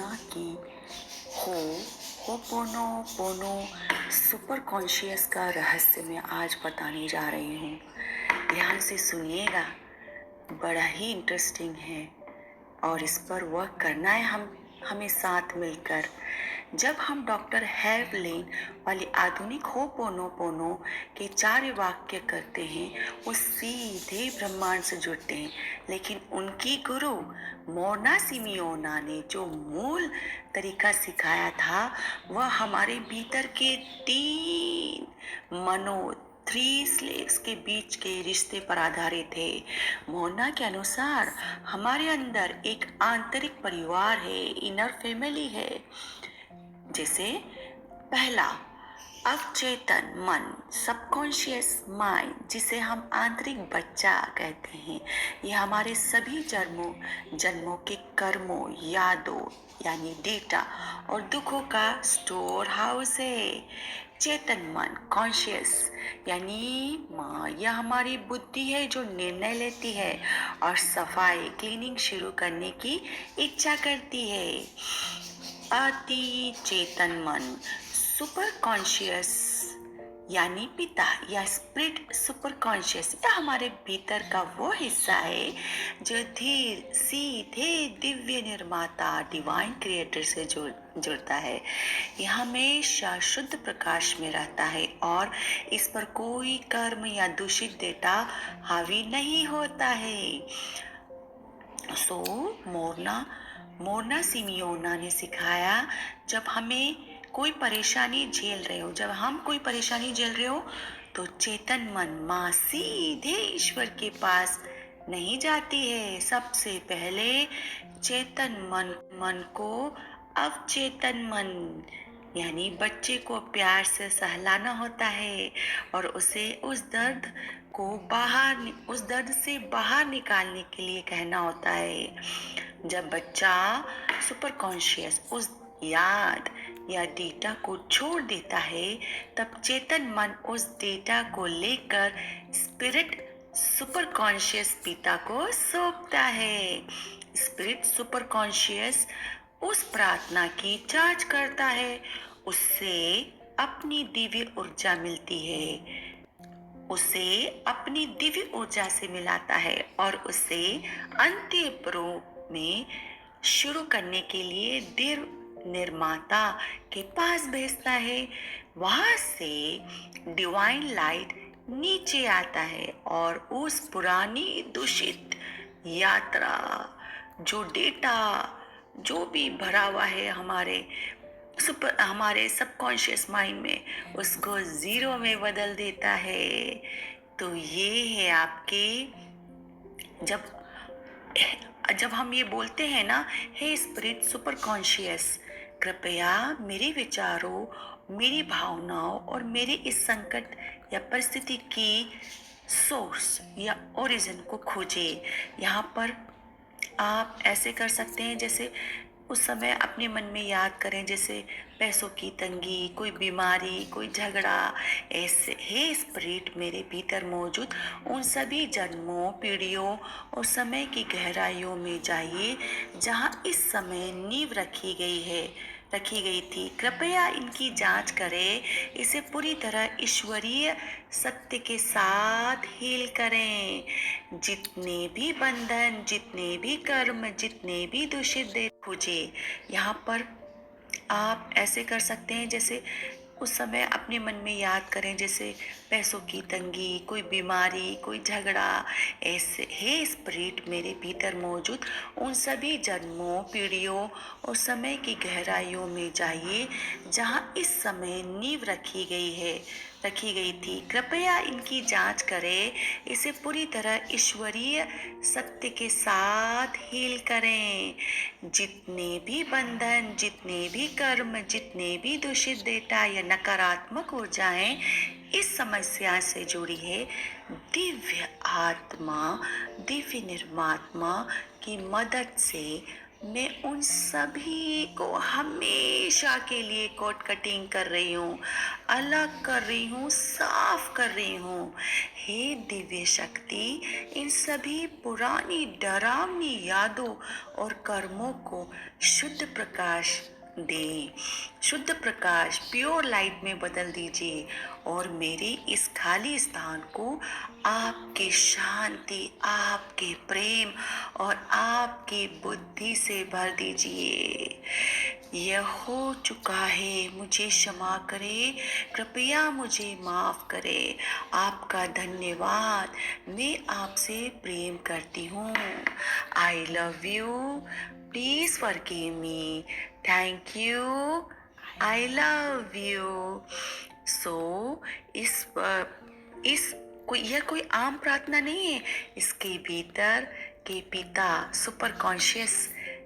मोना की ho'oponopono super conscious का रहस्य मैं आज बताने जा रही हूँ। ध्यान से सुनिएगा, बड़ा ही इंटरेस्टिंग है और इस पर वर्क करना है हमें साथ मिलकर। जब हम डॉक्टर हेवलेन वाली आधुनिक होपोनोपोनो के 4 वाक्य करते हैं, वो सीधे ब्रह्मांड से जुड़ते हैं। लेकिन उनकी गुरु मोना सिमियोना ने जो मूल तरीका सिखाया था, वह हमारे भीतर के 3 स्लेव्स के बीच के रिश्ते पर आधारित है। मोना के अनुसार हमारे अंदर एक आंतरिक परिवार है, इनर फैमिली है। जैसे पहला, अवचेतन मन, सबकॉन्शियस माइंड, जिसे हम आंतरिक बच्चा कहते हैं। ये हमारे सभी जन्मों के कर्मों, यादों यानी डेटा और दुखों का स्टोर हाउस है। चेतन मन, कॉन्शियस यानी माँ, यह हमारी बुद्धि है जो निर्णय लेती है और सफाई क्लीनिंग शुरू करने की इच्छा करती है। अति चेतन मन, सुपर कॉन्शियस यानी पिता या स्पिरिट सुपर कॉन्शियस, यह हमारे भीतर का वो हिस्सा है जो धीर सीधे दिव्य निर्माता डिवाइन क्रिएटर से जुड़ता है। यह हमेशा शुद्ध प्रकाश में रहता है और इस पर कोई कर्म या दूषित डेटा हावी नहीं होता है। मोना सिमियोना ने सिखाया, जब हम कोई परेशानी झेल रहे हो तो चेतन मन माँ सीधे ईश्वर के पास नहीं जाती है। सबसे पहले चेतन मन को अवचेतन मन यानी बच्चे को प्यार से सहलाना होता है और उसे उस दर्द से बाहर निकालने के लिए कहना होता है। जब बच्चा सुपर कॉन्शियस उस याद या डेटा को छोड़ देता है, तब चेतन मन उस डेटा को लेकर स्पिरिट सुपर कॉन्शियस पिता को सौंपता है। स्पिरिट सुपर कॉन्शियस उस प्रार्थना की जांच करता है, उससे अपनी दिव्य ऊर्जा मिलती है, उसे अपनी दिव्य ऊर्जा से मिलाता है और उसे अंतिम रूप में शुरू करने के लिए दिव्य निर्माता के पास भेजता है। वहां से डिवाइन लाइट नीचे आता है और उस पुरानी दूषित यात्रा, जो डेटा जो भी भरा हुआ है हमारे सबकॉन्शियस माइंड में, उसको जीरो में बदल देता है। तो ये है आपके, जब हम ये बोलते हैं ना, हे स्पिरिट सुपर कॉन्शियस, कृपया मेरे विचारों, मेरी भावनाओं और मेरे इस संकट या परिस्थिति की सोर्स या ओरिजिन को खोजे। यहाँ पर आप ऐसे कर सकते हैं, जैसे उस समय अपने मन में याद करें, जैसे पैसों की तंगी, कोई बीमारी, कोई झगड़ा। ऐसे हे स्पिरिट, मेरे भीतर मौजूद उन सभी जन्मों, पीढ़ियों और समय की गहराइयों में जाइए जहाँ इस समय नींव रखी गई थी। कृपया इनकी जांच करें, इसे पूरी तरह ईश्वरीय सत्य के साथ हील करें। जितने भी बंधन, जितने भी कर्म, जितने भी दूषित दे खोजे। यहाँ पर आप ऐसे कर सकते हैं, जैसे उस समय अपने मन में याद करें, जैसे पैसों की तंगी, कोई बीमारी, कोई झगड़ा। ऐसे हे स्पिरिट, मेरे भीतर मौजूद उन सभी जन्मों, पीढ़ियों और समय की गहराइयों में जाइए जहाँ इस समय नींव रखी गई थी। कृपया इनकी जांच करें, इसे पूरी तरह ईश्वरीय सत्य के साथ हील करें। जितने भी बंधन, जितने भी कर्म, जितने भी दूषित डेटा या नकारात्मक ऊर्जाएं इस समस्या से जुड़ी है, दिव्य आत्मा, दिव्य निर्मात्मा की मदद से मैं उन सभी को हमेशा के लिए कोट कटिंग कर रही हूँ, अलग कर रही हूँ, साफ कर रही हूँ। हे दिव्य शक्ति, इन सभी पुरानी डरावनी यादों और कर्मों को शुद्ध प्रकाश दे, शुद्ध प्रकाश प्योर लाइट में बदल दीजिए और मेरे इस खाली स्थान को आपके शांति, आपके प्रेम और आपकी बुद्धि से भर दीजिए। यह हो चुका है, मुझे क्षमा करे, कृपया मुझे माफ करे। आपका धन्यवाद, मैं आपसे प्रेम करती हूँ। I love you, please forgive me, thank you, I love you. So यह कोई आम प्रार्थना नहीं है। इसके भीतर के पिता सुपर कॉन्शियस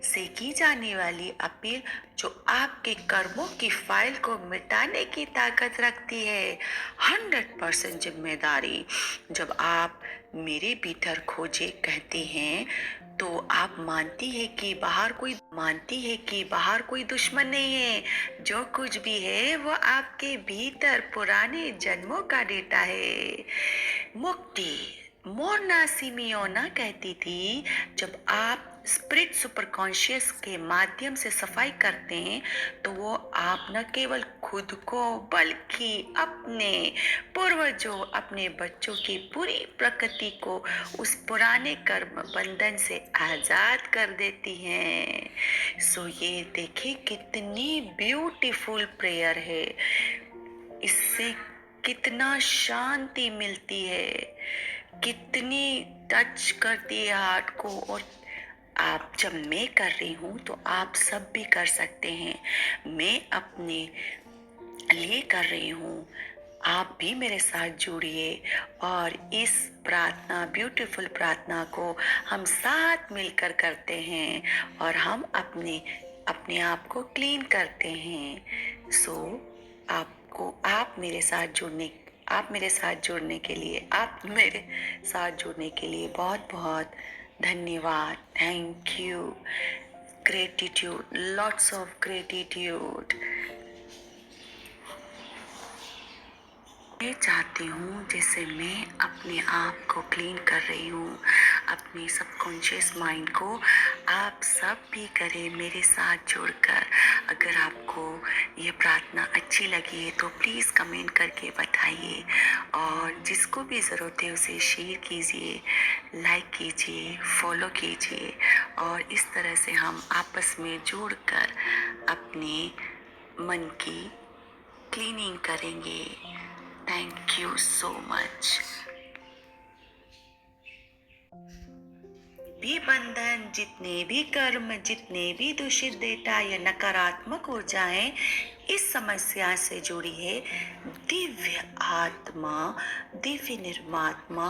से की जाने वाली अपील जो आपके कर्मों की फाइल को मिटाने की ताकत रखती है। 100% जिम्मेदारी। जब आप मेरे भीतर खोजे कहते हैं तो आप मानती है कि बाहर कोई दुश्मन नहीं है। जो कुछ भी है वो आपके भीतर पुराने जन्मों का डेटा है। मुक्ति। मोना सिमियोना कहती थी, जब आप स्पिरिट सुपर कॉन्शियस के माध्यम से सफाई करते हैं तो वो आप न केवल खुद को बल्कि अपने पूर्वजों, अपने बच्चों की पूरी प्रकृति को उस पुराने कर्म बंधन से आजाद कर देती हैं। सो ये देखिए कितनी ब्यूटीफुल प्रेयर है। इससे कितना शांति मिलती है, कितनी टच करती है हार्ट को। और आप जब मैं कर रही हूँ तो आप सब भी कर सकते हैं। मैं अपने लिए कर रही हूँ, आप भी मेरे साथ जुड़िए और इस प्रार्थना, ब्यूटीफुल प्रार्थना को हम साथ मिलकर करते हैं और हम अपने आप को क्लीन करते हैं। सो आप मेरे साथ जुड़ने के लिए बहुत बहुत धन्यवाद। Thank you. Gratitude, lots of gratitude. मैं चाहती हूँ जैसे मैं अपने आप को क्लीन कर रही हूँ, अपने सबकॉन्शियस माइंड को आप सब भी करें मेरे साथ जुड़कर। अगर आपको ये प्रार्थना अच्छी लगी है तो प्लीज़ कमेंट करके बताइए और जिसको भी ज़रूरत है उसे शेयर कीजिए, लाइक कीजिए, फॉलो कीजिए और इस तरह से हम आपस में जुड़कर अपने मन की क्लीनिंग करेंगे। Thank you so much. भी बंधन, जितने भी कर्म, जितने भी दूषित डेटा या नकारात्मक ऊर्जाएं इस समस्या से जुड़ी है, दिव्य आत्मा, दिव्य निर्मात्मा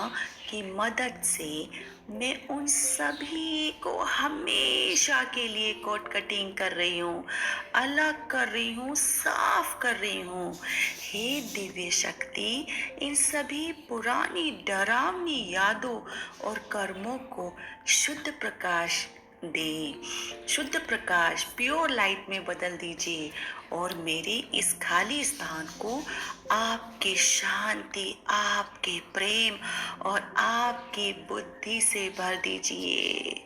की मदद से मैं उन सभी को हमेशा के लिए कोट कटिंग कर रही हूँ, अलग कर रही हूँ, साफ कर रही हूँ। हे दिव्य शक्ति, इन सभी पुरानी डरावनी यादों और कर्मों को शुद्ध प्रकाश दे, शुद्ध प्रकाश प्योर लाइट में बदल दीजिए और मेरे इस खाली स्थान को आपके शांति, आपके प्रेम और आपकी बुद्धि से भर दीजिए।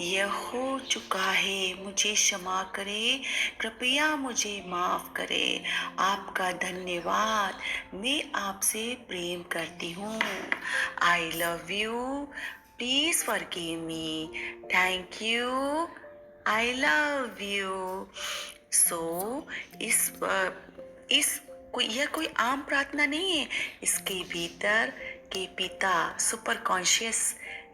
यह हो चुका है, मुझे क्षमा करे, कृपया मुझे माफ करे। आपका धन्यवाद, मैं आपसे प्रेम करती हूँ। I love you, please forgive me, thank you, I love you. So यह कोई आम प्रार्थना नहीं है। इसके भीतर के पिता सुपर कॉन्शियस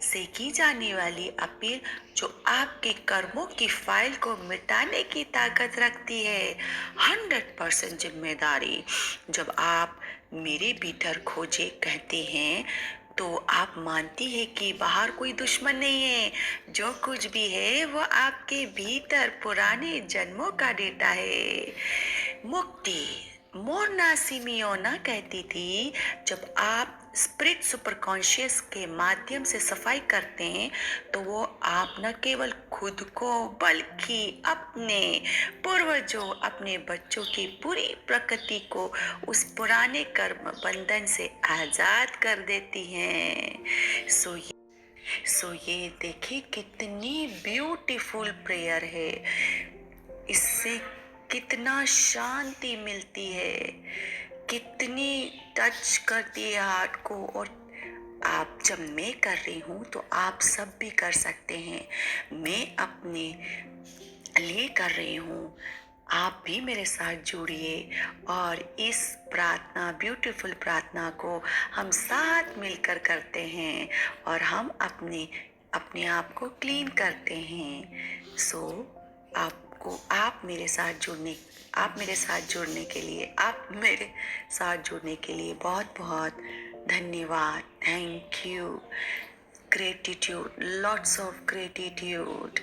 से की जाने वाली अपील जो आपके कर्मों की फाइल को मिटाने की ताकत रखती है। 100% जिम्मेदारी। जब आप मेरे भीतर खोजे कहते हैं तो आप मानती है कि बाहर कोई दुश्मन नहीं है। जो कुछ भी है वो आपके भीतर पुराने जन्मों का डेटा है। मुक्ति। मोना सिमियोना कहती थी, जब आप स्पिरिट सुपर कॉन्शियस के माध्यम से सफाई करते हैं तो वो आप न केवल खुद को बल्कि अपने पूर्वजों, अपने बच्चों की पूरी प्रकृति को उस पुराने कर्म बंधन से आजाद कर देती हैं। सो ये देखिए कितनी ब्यूटीफुल प्रेयर है। इससे कितना शांति मिलती है, कितनी टच करती है हार्ट को। और आप जब मैं कर रही हूँ तो आप सब भी कर सकते हैं। मैं अपने लिए कर रही हूँ, आप भी मेरे साथ जुड़िए और इस प्रार्थना, ब्यूटीफुल प्रार्थना को हम साथ मिलकर करते हैं और हम अपने आप को क्लीन करते हैं। सो आप मेरे साथ जुड़ने के लिए बहुत बहुत धन्यवाद। Thank you. Gratitude, lots of gratitude.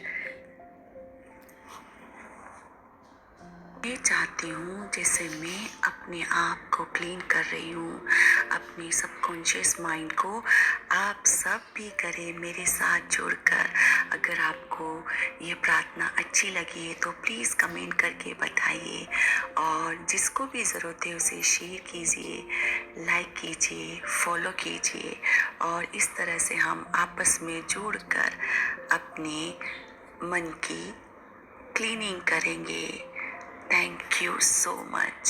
मैं चाहती हूँ जैसे मैं अपने आप को क्लीन कर रही हूँ, अपने सबकॉन्शियस माइंड को, आप सब भी करें मेरे साथ जुड़कर। अगर आपको ये प्रार्थना अच्छी लगी है तो प्लीज़ कमेंट करके बताइए और जिसको भी ज़रूरत है उसे शेयर कीजिए, लाइक कीजिए, फॉलो कीजिए और इस तरह से हम आपस में जुड़कर अपने मन की क्लीनिंग करेंगे। Thank you so much.